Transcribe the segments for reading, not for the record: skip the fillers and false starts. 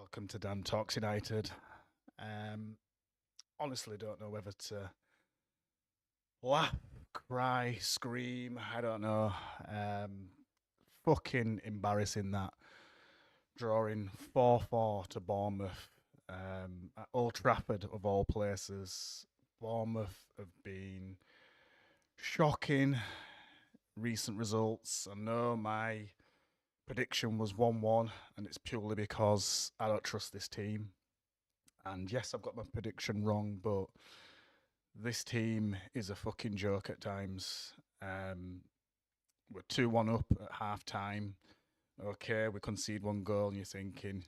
Welcome to Dan Talks United. Um, Honestly, don't know whether to laugh, cry, scream. I don't know. Fucking embarrassing that drawing 4-4 to Bournemouth at Old Trafford, of all places. Bournemouth have been shocking recent results. I know my prediction was 1-1, and it's purely because I don't trust this team. And yes, I've got my prediction wrong, but this team is a fucking joke at times. We're 2-1 up at half time. Okay, we concede one goal, and you're thinking,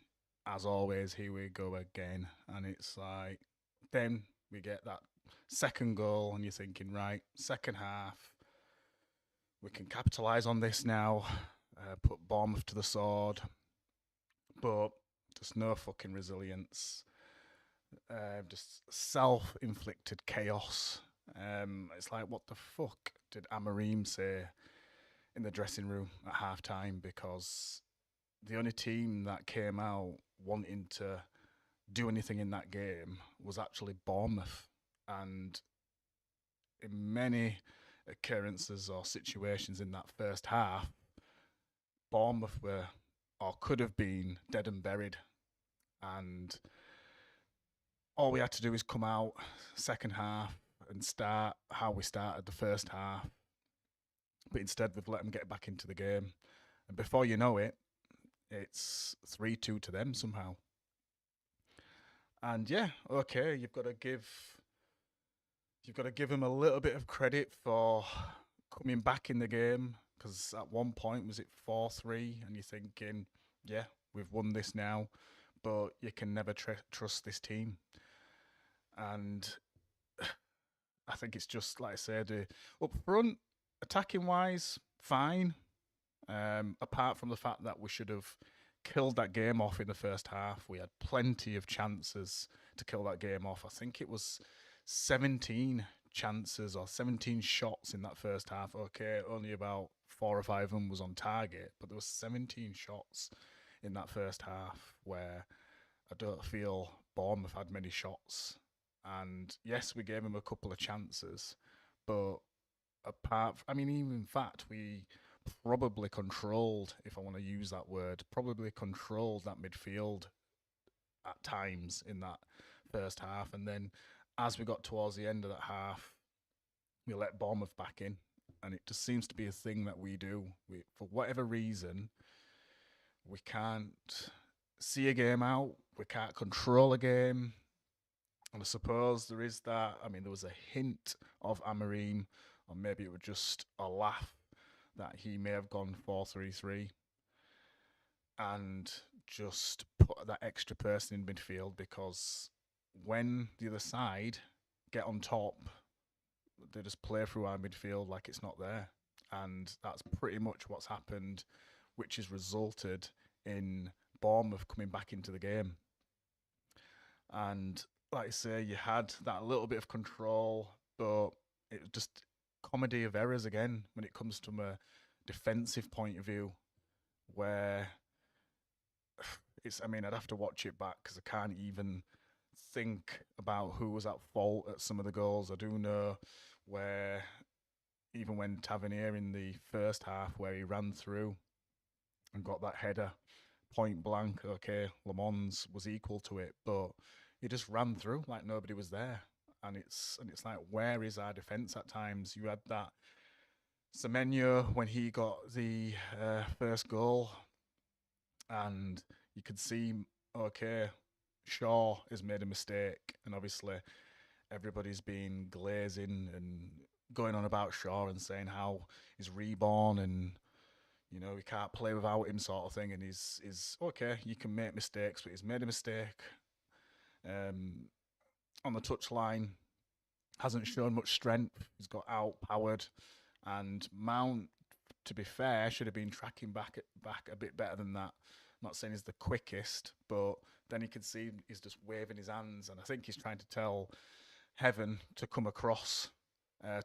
as always, here we go again. And it's like, then we get that second goal, and you're thinking, right, second half, we can capitalise on this now, put Bournemouth to the sword. But there's no fucking resilience. Just self-inflicted chaos. It's like, what the fuck did Amarim say in the dressing room at half time? Because the only team that came out wanting to do anything in that game was actually Bournemouth. And in many occurrences or situations in that first half, Bournemouth were or could have been dead and buried. And all we had to do is come out second half and start how we started the first half. But instead, we've let them get back into the game. And before you know it, it's 3-2 to them somehow. And yeah, okay, you've got to give him a little bit of credit for coming back in the game, because at one point was it 4-3, and you're thinking, yeah, we've won this now, but you can never trust this team. And I think it's just like I said, up front, attacking wise, fine. Apart from the fact that we should have killed that game off in the first half, we had plenty of chances to kill that game off. I think it was 17 chances or 17 shots in that first half. Okay, only about 4 or 5 of them was on target, but there was 17 shots in that first half where I don't feel Bournemouth had many shots. And yes, we gave him a couple of chances, but even in fact, we probably controlled, if I want to use that word, probably controlled that midfield at times in that first half. And then as we got towards the end of that half, we let Bournemouth back in. And it just seems to be a thing that we do. For whatever reason, we can't see a game out. We can't control a game. And I suppose there is that. I mean, there was a hint of Amarim, or maybe it was just a laugh that he may have gone 4-3-3 and just put that extra person in midfield, because when the other side get on top, they just play through our midfield like it's not there. And that's pretty much what's happened, which has resulted in Bournemouth coming back into the game. And like I say, you had that little bit of control, but it was just comedy of errors again when it comes from a defensive point of view, where I'd have to watch it back because I can't even think about who was at fault at some of the goals. I do know where, even when Tavernier in the first half, where he ran through and got that header point blank, okay, Le Mans was equal to it, but he just ran through like nobody was there. And it's like, where is our defence at times? You had that Semenyo when he got the first goal, and you could see, okay, Shaw has made a mistake, and obviously everybody's been glazing and going on about Shaw and saying how he's reborn and we can't play without him, sort of thing. And he's okay. You can make mistakes, but he's made a mistake. On the touchline, hasn't shown much strength. He's got outpowered, and Mount, to be fair, should have been tracking back a bit better than that. I'm not saying he's the quickest, but then you can see he's just waving his hands, and I think he's trying to tell Heaven to come across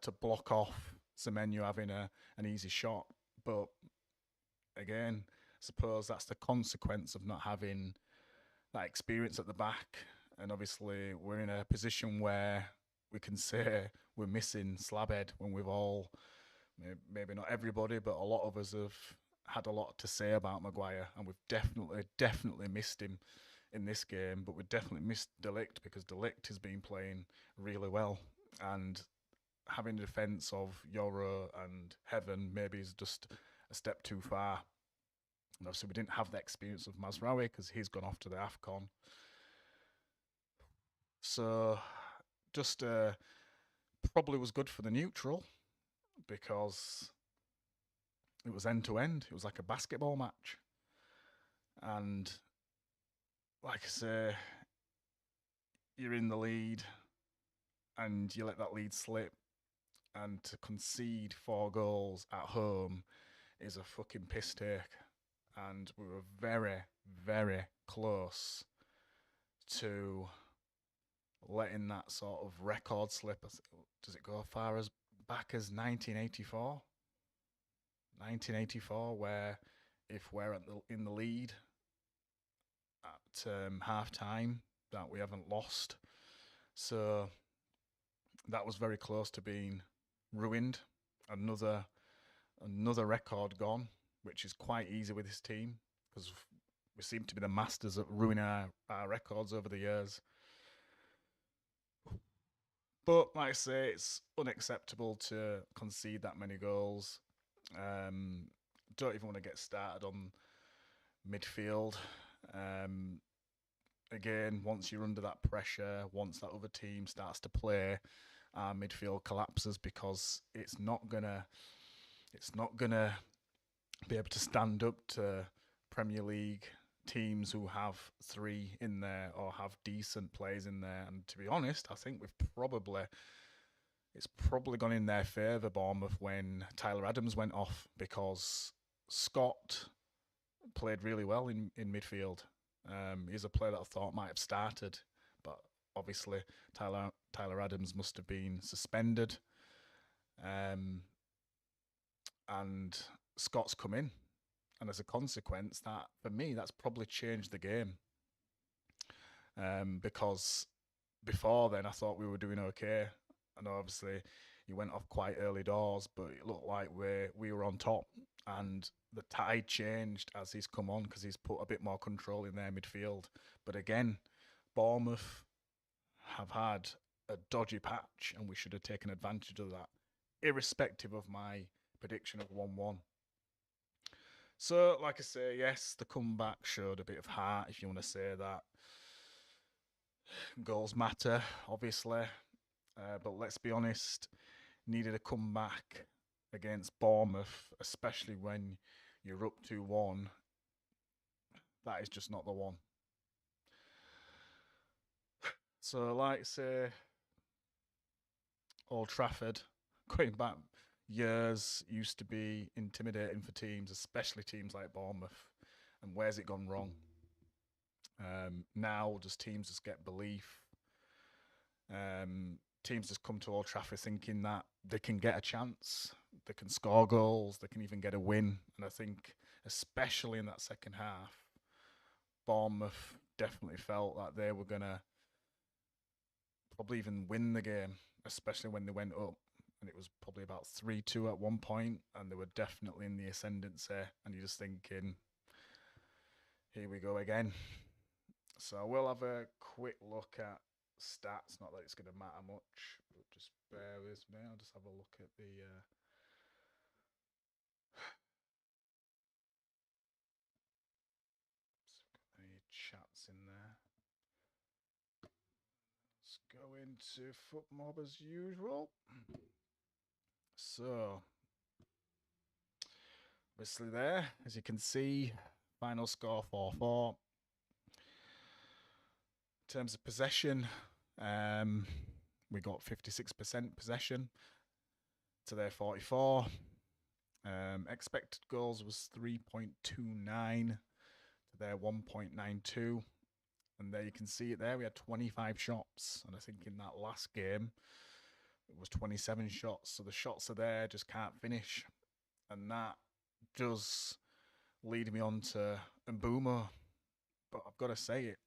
to block off Semenyo having an easy shot. But again, I suppose that's the consequence of not having that experience at the back, and obviously we're in a position where we can say we're missing Slabhead when we've all, maybe not everybody, but a lot of us have had a lot to say about Maguire, and we've definitely missed him in this game, but we definitely missed Delict because Delict has been playing really well, and having the defence of Yoro and Heaven maybe is just a step too far. And obviously, we didn't have the experience of Mazraoui because he's gone off to the AFCON. So, just probably was good for the neutral because it was end to end. It was like a basketball match. And like I say, you're in the lead and you let that lead slip. And to concede 4 goals at home is a fucking piss take. And we were very, very close to letting that sort of record slip. Does it go as far as back as 1984? 1984, where if we're in the lead at half time, that we haven't lost. So that was very close to being ruined. Another record gone, which is quite easy with this team because we seem to be the masters at ruining our records over the years. But like I say, it's unacceptable to concede that many goals. Don't even want to get started on midfield. Again, once you're under that pressure, once that other team starts to play, our midfield collapses because it's not gonna be able to stand up to Premier League teams who have 3 in there or have decent players in there. And to be honest, I think it's probably gone in their favour, Bournemouth, when Tyler Adams went off because Scott played really well in midfield. He's a player that I thought might have started, but obviously Tyler Adams must have been suspended. And Scott's come in. And as a consequence, that for me, that's probably changed the game. Because before then, I thought we were doing okay. And obviously, he went off quite early doors, but it looked like we were on top. And the tide changed as he's come on because he's put a bit more control in their midfield. But again, Bournemouth have had a dodgy patch, and we should have taken advantage of that, irrespective of my prediction of 1-1. So, like I say, yes, the comeback showed a bit of heart, if you want to say that. Goals matter, obviously, but let's be honest, needed a comeback against Bournemouth, especially when you're up 2-1. That is just not the one. So, like I say, Old Trafford, going back years, used to be intimidating for teams, especially teams like Bournemouth. And where's it gone wrong? Now, does teams just get belief? Teams just come to Old Trafford thinking that they can get a chance, they can score goals, they can even get a win. And I think, especially in that second half, Bournemouth definitely felt that they were going to probably even win the game, especially when they went up. And it was probably about 3-2 at one point, and they were definitely in the ascendancy. And you're just thinking, here we go again. So we'll have a quick look at stats. Not that it's going to matter much, but just bear with me. I'll just have a look at the any chats in there. Let's go into FootMob as usual. So, obviously there, as you can see, final score 4-4. In terms of possession, we got 56% possession to their 44. Expected goals was 3.29 to their 1.92. And there you can see it there. We had 25 shots. And I think in that last game, it was 27 shots. So the shots are there, just can't finish. And that does lead me on to Mbeumo. But I've got to say it.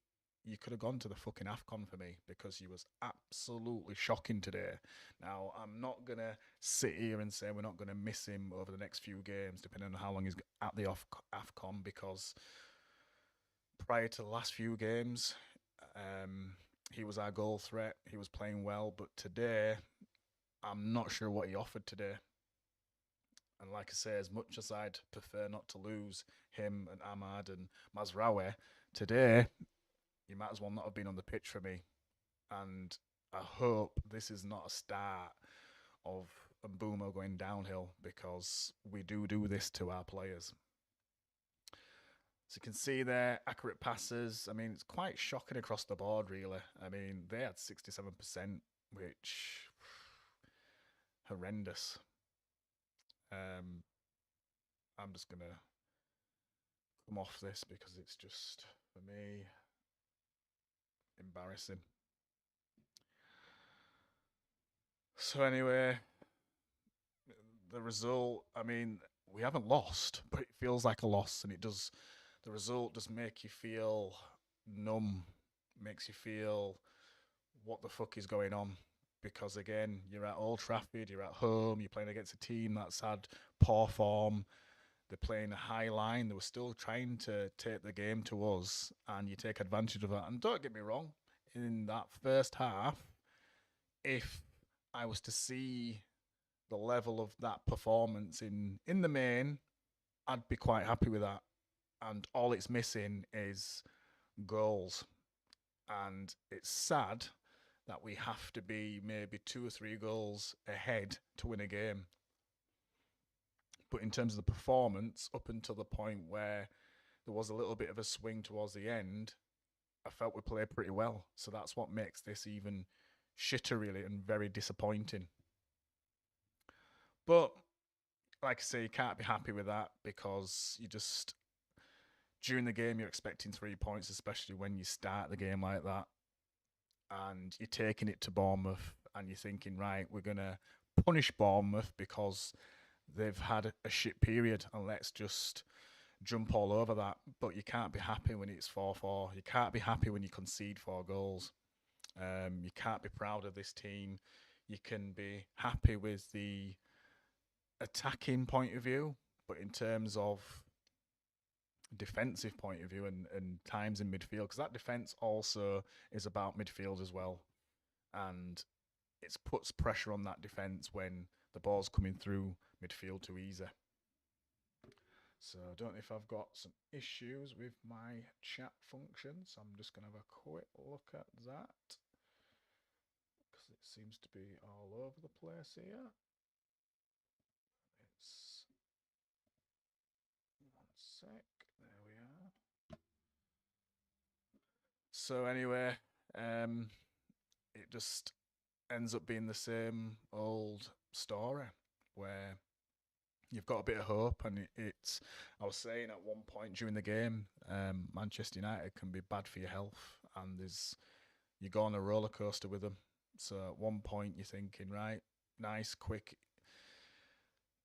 you could have gone to the fucking AFCON for me because he was absolutely shocking today. Now, I'm not going to sit here and say we're not going to miss him over the next few games, depending on how long he's at the AFCON, because prior to the last few games, he was our goal threat. He was playing well, but today, I'm not sure what he offered today. And like I say, as much as I'd prefer not to lose him and Ahmad and Mazraoui, today, you might as well not have been on the pitch for me. And I hope this is not a start of Mbeumo going downhill, because we do this to our players. So you can see there, accurate passes. I mean, it's quite shocking across the board, really. I mean, they had 67%, which horrendous. I'm just going to come off this because it's just, for me, embarrassing. So anyway, the result, I mean, we haven't lost, but it feels like a loss, and it does. The result does make you feel numb, makes you feel what the fuck is going on. Because again, you're at Old Trafford, you're at home, you're playing against a team that's had poor form. They're playing a high line. They were still trying to take the game to us, and you take advantage of that. And don't get me wrong, in that first half, if I was to see the level of that performance in the main, I'd be quite happy with that. And all it's missing is goals. And it's sad that we have to be maybe 2 or 3 goals ahead to win a game. But in terms of the performance, up until the point where there was a little bit of a swing towards the end, I felt we played pretty well. So that's what makes this even shitter, really, and very disappointing. But like I say, you can't be happy with that, because you just, during the game, you're expecting 3 points, especially when you start the game like that. And you're taking it to Bournemouth and you're thinking, right, we're going to punish Bournemouth because they've had a shit period, and let's just jump all over that. But you can't be happy when it's 4-4. You can't be happy when you concede 4 goals. You can't be proud of this team. You can be happy with the attacking point of view, but in terms of defensive point of view and times in midfield, because that defence also is about midfield as well, and it puts pressure on that defence when the ball's coming through midfield too easy. So I don't know if I've got some issues with my chat function, so I'm just going to have a quick look at that, because it seems to be all over the place here. It's one sec. There we are. So anyway, it just ends up being the same old story where you've got a bit of hope, and it's. I was saying at one point during the game, Manchester United can be bad for your health, and you go on a roller coaster with them. So at one point you're thinking, right, nice, quick,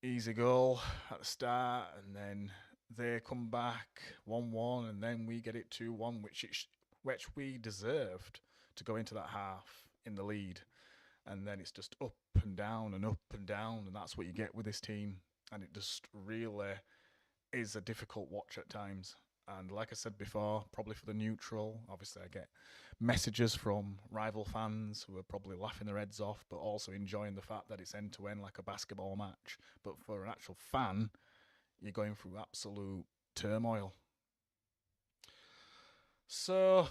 easy goal at the start, and then they come back 1-1, and then we get it 2-1, which we deserved to go into that half in the lead. And then it's just up and down and up and down, and that's what you get with this team. And it just really is a difficult watch at times. And like I said before, probably for the neutral, obviously I get messages from rival fans who are probably laughing their heads off, but also enjoying the fact that it's end-to-end like a basketball match. But for an actual fan, you're going through absolute turmoil. So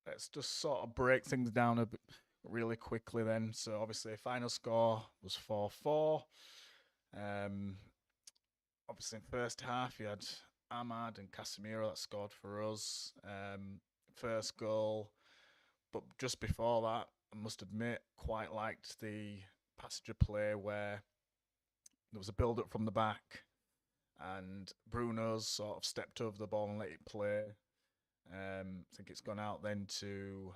let's just sort of break things down a bit really quickly then. So obviously final score was 4-4. Obviously in first half you had Ahmad and Casemiro that scored for us. First goal. But just before that, I must admit, quite liked the passage of play where there was a build-up from the back and Bruno's sort of stepped over the ball and let it play. I think it's gone out then to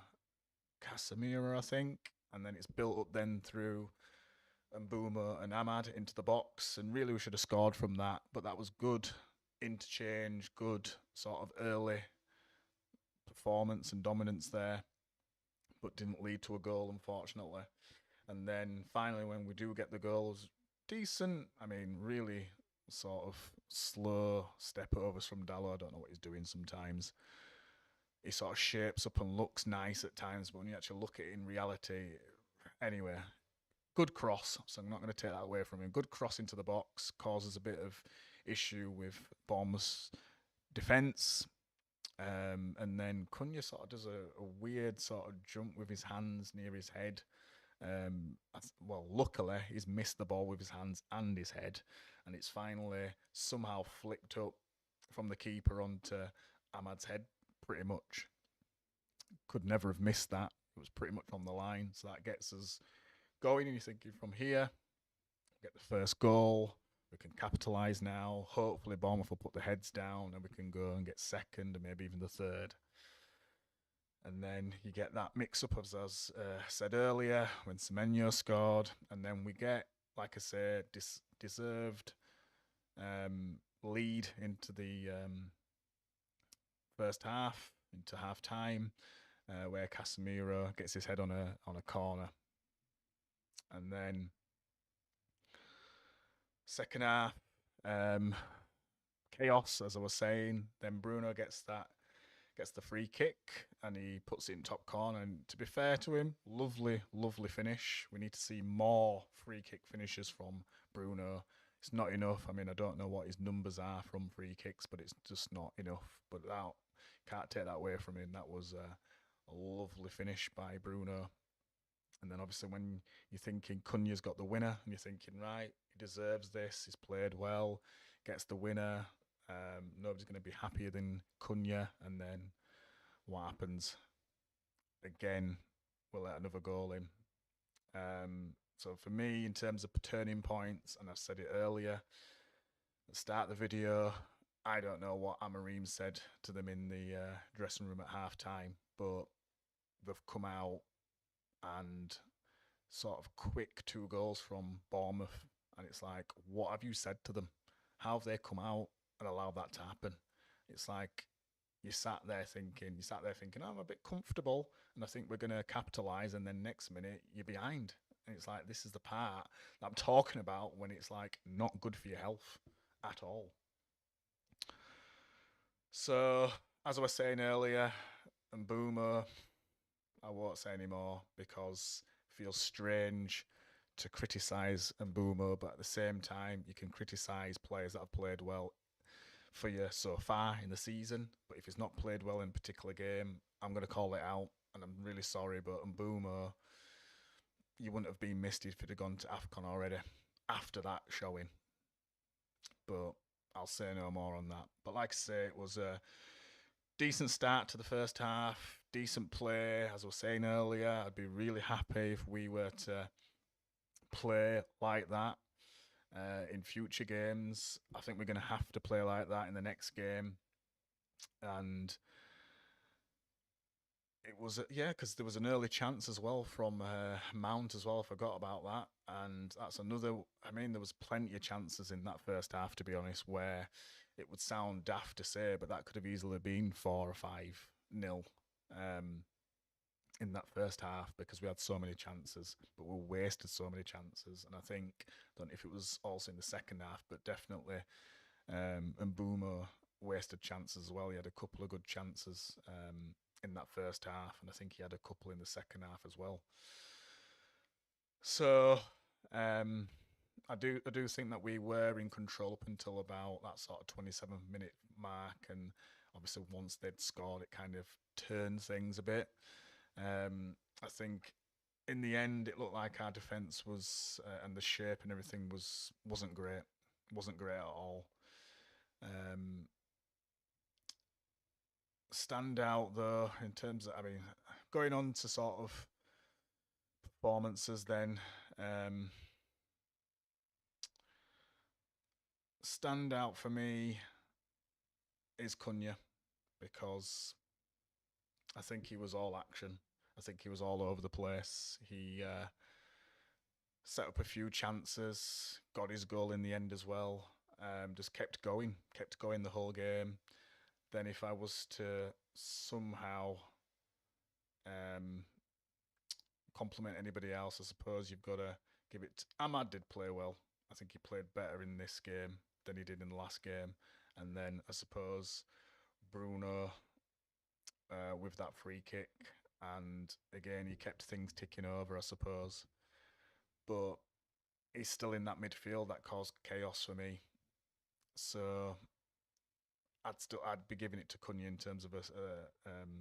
Casemiro, I think, and then it's built up then through Mbeumo and Ahmad into the box, and really we should have scored from that, but that was good interchange, good sort of early performance and dominance there, but didn't lead to a goal, unfortunately. And then finally, when we do get the goal, it was decent. I mean, really sort of slow step overs from Dallo. I don't know what he's doing sometimes. He sort of shapes up and looks nice at times, but when you actually look at it in reality, anyway, good cross. So I'm not going to take that away from him. Good cross into the box causes a bit of issue with Bournemouth's defence. And then Cunha sort of does a weird sort of jump with his hands near his head. Well, luckily, he's missed the ball with his hands and his head, and it's finally somehow flicked up from the keeper onto Ahmad's head, pretty much. Could never have missed that. It was pretty much on the line, so that gets us going, and you're thinking from here, get the first goal, we can capitalise now. Hopefully Bournemouth will put the heads down and we can go and get second and maybe even the third. And then you get that mix-up, as I said earlier, when Semenyo scored. And then we get, like I said, deserved lead into the first half, into half-time, where Casemiro gets his head on a corner. And then second half, chaos, as I was saying. Then Bruno gets the free kick and he puts it in top corner. And to be fair to him, lovely finish. We need to see more free kick finishes from Bruno. It's not enough. I mean, I don't know what his numbers are from free kicks, but it's just not enough. But that can't take that away from him. That was a lovely finish by Bruno. And then obviously when you're thinking Cunha's got the winner and you're thinking, right, he deserves this, he's played well, gets the winner, nobody's going to be happier than Cunha. And then what happens? Again, we'll let another goal in. So for me, in terms of turning points, and I've said it earlier at the start of the video, I don't know what Amorim said to them in the dressing room at half-time, but they've come out and sort of quick 2 goals from Bournemouth. And it's like, what have you said to them? How have they come out and allowed that to happen? It's like you sat there thinking, oh, I'm a bit comfortable and I think we're going to capitalise, and then next minute you're behind. And it's like, this is the part that I'm talking about when it's like not good for your health at all. So, as I was saying earlier, and Boomer, I won't say anymore because it feels strange to criticise Mbeumo, but at the same time, you can criticise players that have played well for you so far in the season. But if he's not played well in a particular game, I'm going to call it out, and I'm really sorry, but Mbeumo, you wouldn't have been missed if he'd have gone to AFCON already after that showing. But I'll say no more on that. But like I say, it was a decent start to the first half, decent play. As I was saying earlier, I'd be really happy if we were to play like that in future games. I think we're going to have to play like that in the next game. And it was, because there was an early chance as well from Mount as well. I forgot about that. And that's another, I mean, there was plenty of chances in that first half, to be honest, where it would sound daft to say, but that could have easily been 4 or 5-0 in that first half because we had so many chances, but we wasted so many chances. And I don't know if it was also in the second half, but definitely Mbeumo wasted chances as well. He had a couple of good chances in that first half, and I think he had a couple in the second half as well. So I do think that we were in control up until about that sort of 27-minute mark, and obviously once they'd scored, it kind of turned things a bit. I think in the end, it looked like our defence was and the shape and everything wasn't great. Wasn't great at all. Stand out though in terms of, I mean, going on to sort of performances then. Stand out for me is Cunha because I think he was all action. I think he was all over the place. He set up a few chances, got his goal in the end as well. Just kept going the whole game. Then if I was to somehow um, compliment anybody else, I suppose you've got to give it. Ahmad did play well. I think he played better in this game than he did in the last game. And then I suppose Bruno with that free kick. And again, he kept things ticking over, I suppose. But he's still in that midfield that caused chaos for me. So I'd be giving it to Cunha in terms of a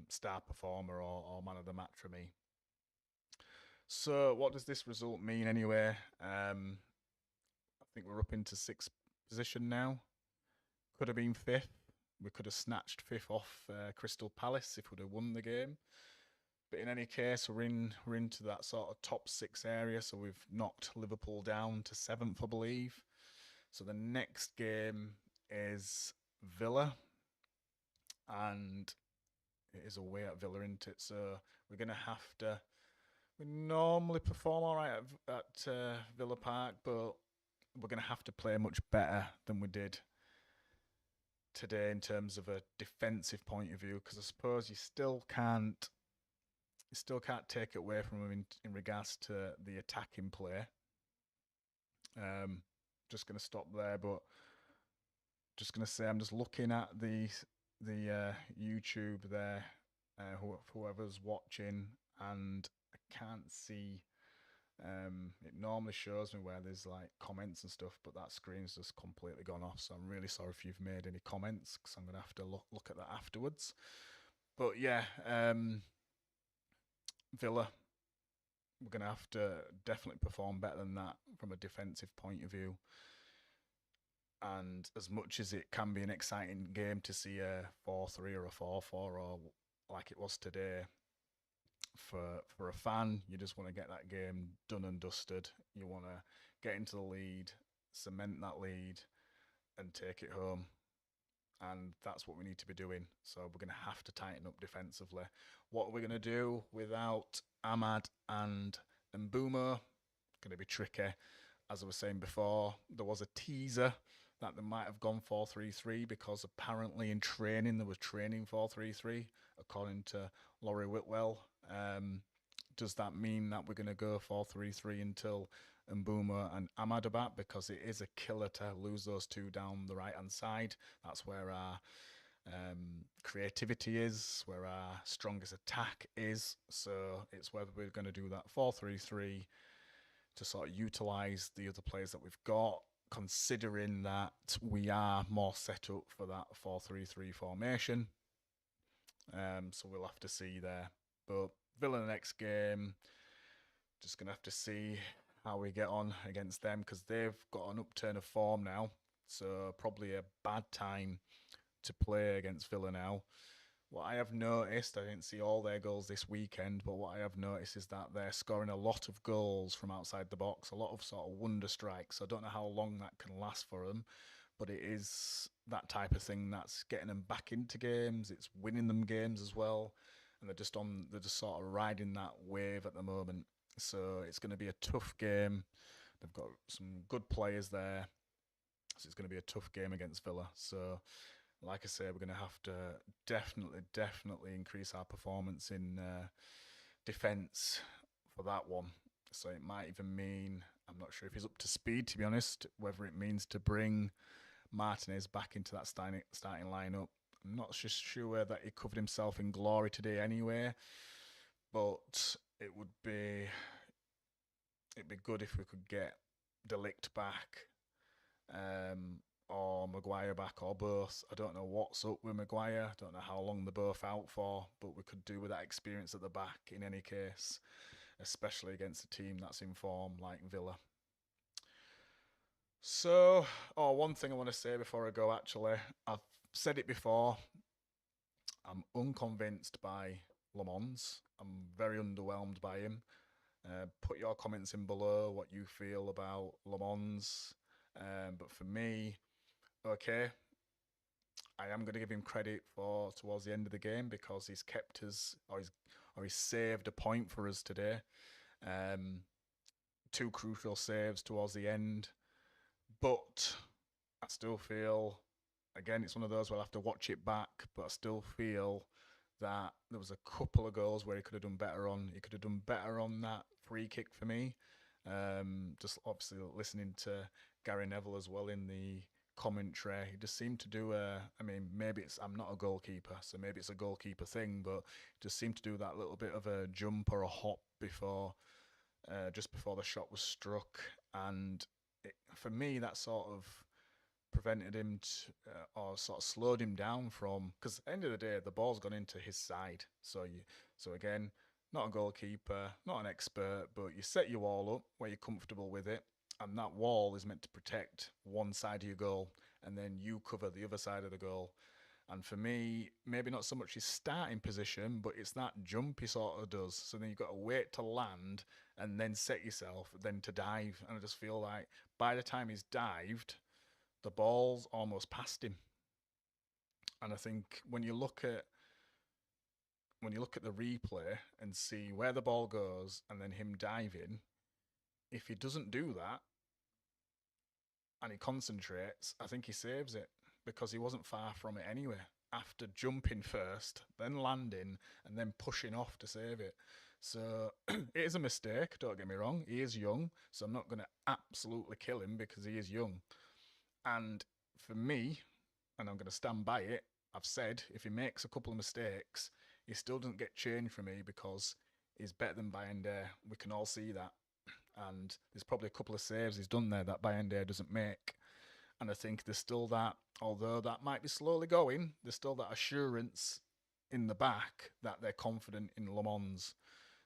star performer or man of the match for me. So what does this result mean anyway? I think we're up into sixth position now. Could have been fifth. We could have snatched fifth off Crystal Palace if we'd have won the game. But in any case, we're into that sort of top six area. So we've knocked Liverpool down to seventh, I believe. So the next game is Villa, and it is away at Villa, isn't it? So we're going to have to. We normally perform all right at Villa Park, but we're going to have to play much better than we did today in terms of a defensive point of view. Because I suppose you still can't take it away from them in regards to the attacking play. Just going to stop there, but just going to say I'm just looking at the YouTube there, whoever's watching, and I can't see. It normally shows me where there's like comments and stuff, but that screen's just completely gone off. So I'm really sorry if you've made any comments, because I'm gonna have to look at that afterwards. But yeah, Villa, we're gonna have to definitely perform better than that from a defensive point of view. And as much as it can be an exciting game to see a 4-3 or a 4-4 or like it was today, for a fan, you just want to get that game done and dusted. You want to get into the lead, cement that lead, and take it home. And that's what we need to be doing. So we're going to have to tighten up defensively. What are we going to do without Ahmad and Mbeumo? Going to be tricky. As I was saying before, there was a teaser that they might have gone 4-3-3 because apparently in training they were training 4-3-3, according to Laurie Whitwell. Does that mean that we're going to go 4-3-3 until Mbeumo and Ahmad are back? Because it is a killer to lose those two down the right hand side. That's where our creativity is, where our strongest attack is. So it's whether we're going to do that 4-3-3 to sort of utilise the other players that we've got, considering that we are more set up for that 4-3-3 formation. So we'll have to see there. But Villa next game, just going to have to see how we get on against them, because they've got an upturn of form now. So probably a bad time to play against Villa now. What I have noticed, I didn't see all their goals this weekend, but what I have noticed is that they're scoring a lot of goals from outside the box, a lot of sort of wonder strikes. I don't know how long that can last for them, but it is that type of thing that's getting them back into games. It's winning them games as well, and they're just sort of riding that wave at the moment. So it's going to be a tough game. They've got some good players there, so it's going to be a tough game against Villa. So like I say, we're going to have to definitely increase our performance in defence for that one. So it might even mean, I'm not sure if he's up to speed, to be honest, whether it means to bring Martinez back into that starting lineup. I'm not just sure that he covered himself in glory today anyway, but it'd be good if we could get De Ligt back. Or Maguire back, or both. I don't know what's up with Maguire. I don't know how long they're both out for, but we could do with that experience at the back in any case, especially against a team that's in form like Villa. So, one thing I want to say before I go, actually, I've said it before, I'm unconvinced by Le Mans. I'm very underwhelmed by him. Put your comments in below what you feel about Le Mans. But for me, okay, I am going to give him credit for towards the end of the game, because he's kept us, or he's saved a point for us today. Two crucial saves towards the end, but I still feel, again, it's one of those where I'll have to watch it back, but I still feel that there was a couple of goals where he could have done better on. He could have done better on that free kick for me. Just obviously listening to Gary Neville as well in the commentary, he just seemed to do a. I mean, maybe it's I'm not a goalkeeper, so maybe it's a goalkeeper thing, but just seemed to do that little bit of a jump or a hop before, just before the shot was struck, and for me that sort of prevented him or sort of slowed him down from, because at the end of the day the ball's gone into his side. So again, not a goalkeeper, not an expert, but you set your wall up where you're comfortable with it, and that wall is meant to protect one side of your goal, and then you cover the other side of the goal. And for me, maybe not so much his starting position, but it's that jump he sort of does. So then you've got to wait to land and then set yourself, then to dive. And I just feel like by the time he's dived, the ball's almost past him. And I think when you look at the replay and see where the ball goes and then him diving, if he doesn't do that and he concentrates, I think he saves it because he wasn't far from it anyway. After jumping first, then landing, and then pushing off to save it. So it is a mistake, don't get me wrong. He is young, so I'm not going to absolutely kill him because he is young. And for me, and I'm going to stand by it, I've said if he makes a couple of mistakes, he still doesn't get changed for me because he's better than Bayender. We can all see that. And there's probably a couple of saves he's done there that Bayender doesn't make. And I think there's still that, although that might be slowly going, there's still that assurance in the back that they're confident in Le Mans.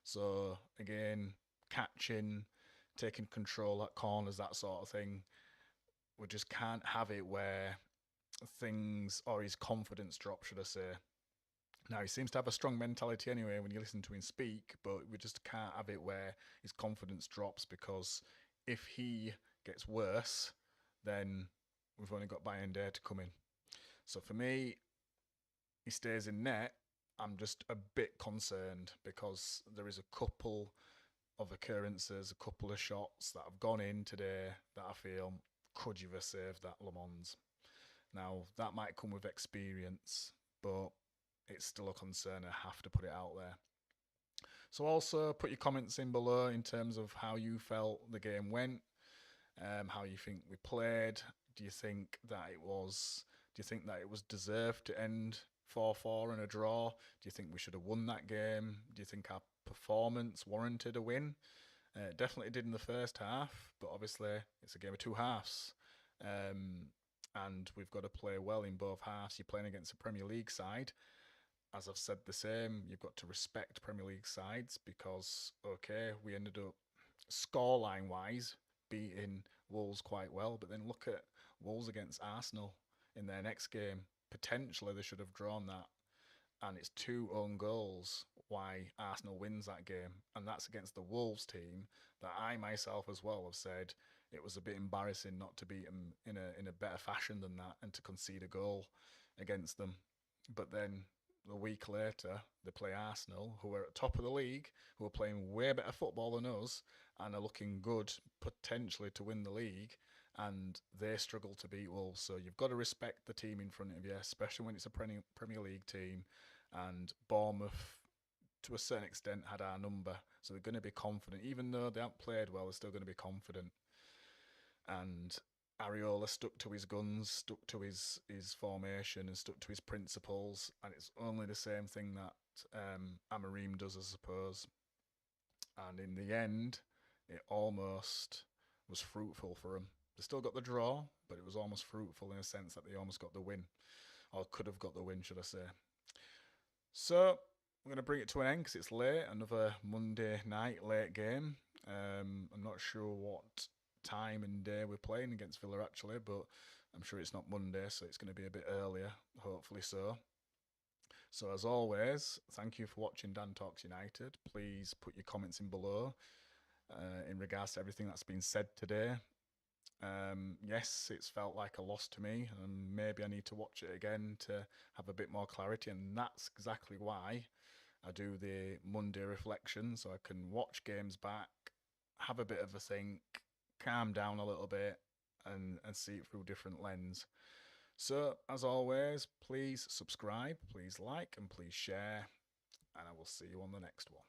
So again, catching, taking control at corners, that sort of thing. We just can't have it where things, or his confidence drops, should I say. Now, he seems to have a strong mentality anyway when you listen to him speak, but we just can't have it where his confidence drops, because if he gets worse, then we've only got Bayern to come in. So for me, he stays in net. I'm just a bit concerned because there is a couple of occurrences, a couple of shots that have gone in today that I feel, could you have saved that Le Mans? Now, that might come with experience, but it's still a concern. I have to put it out there. So also put your comments in below in terms of how you felt the game went, how you think we played. Do you think that it was deserved to end 4-4 and a draw? Do you think we should have won that game? Do you think our performance warranted a win? It definitely did in the first half, but obviously it's a game of two halves. And we've got to play well in both halves. You're playing against a Premier League side. As I've said the same, you've got to respect Premier League sides because, okay, we ended up scoreline-wise beating Wolves quite well, but then look at Wolves against Arsenal in their next game. Potentially they should have drawn that, and it's 2 own goals why Arsenal wins that game, and that's against the Wolves team that I myself as well have said it was a bit embarrassing not to beat them in a better fashion than that and to concede a goal against them. But then a week later, they play Arsenal, who are at top of the league, who are playing way better football than us, and are looking good potentially to win the league, and they struggle to beat Wolves. So you've got to respect the team in front of you, especially when it's a Premier League team. And Bournemouth, to a certain extent, had our number, so they're going to be confident. Even though they haven't played well, they're still going to be confident. And Areola stuck to his guns, stuck to his formation, and stuck to his principles. And it's only the same thing that Amorim does, I suppose. And in the end, it almost was fruitful for him. They still got the draw, but it was almost fruitful in a sense that they almost got the win, or could have got the win, should I say. So I'm going to bring it to an end because it's late. Another Monday night late game. I'm not sure what time and day we're playing against Villa actually, but I'm sure it's not Monday, so it's going to be a bit earlier, hopefully so. So as always, thank you for watching Dan Talks United. Please put your comments in below in regards to everything that's been said today. Yes, it's felt like a loss to me, and maybe I need to watch it again to have a bit more clarity, and that's exactly why I do the Monday reflection, so I can watch games back, have a bit of a think, calm down a little bit, and see it through different lens. So, as always, please subscribe, please like, and please share. And I will see you on the next one.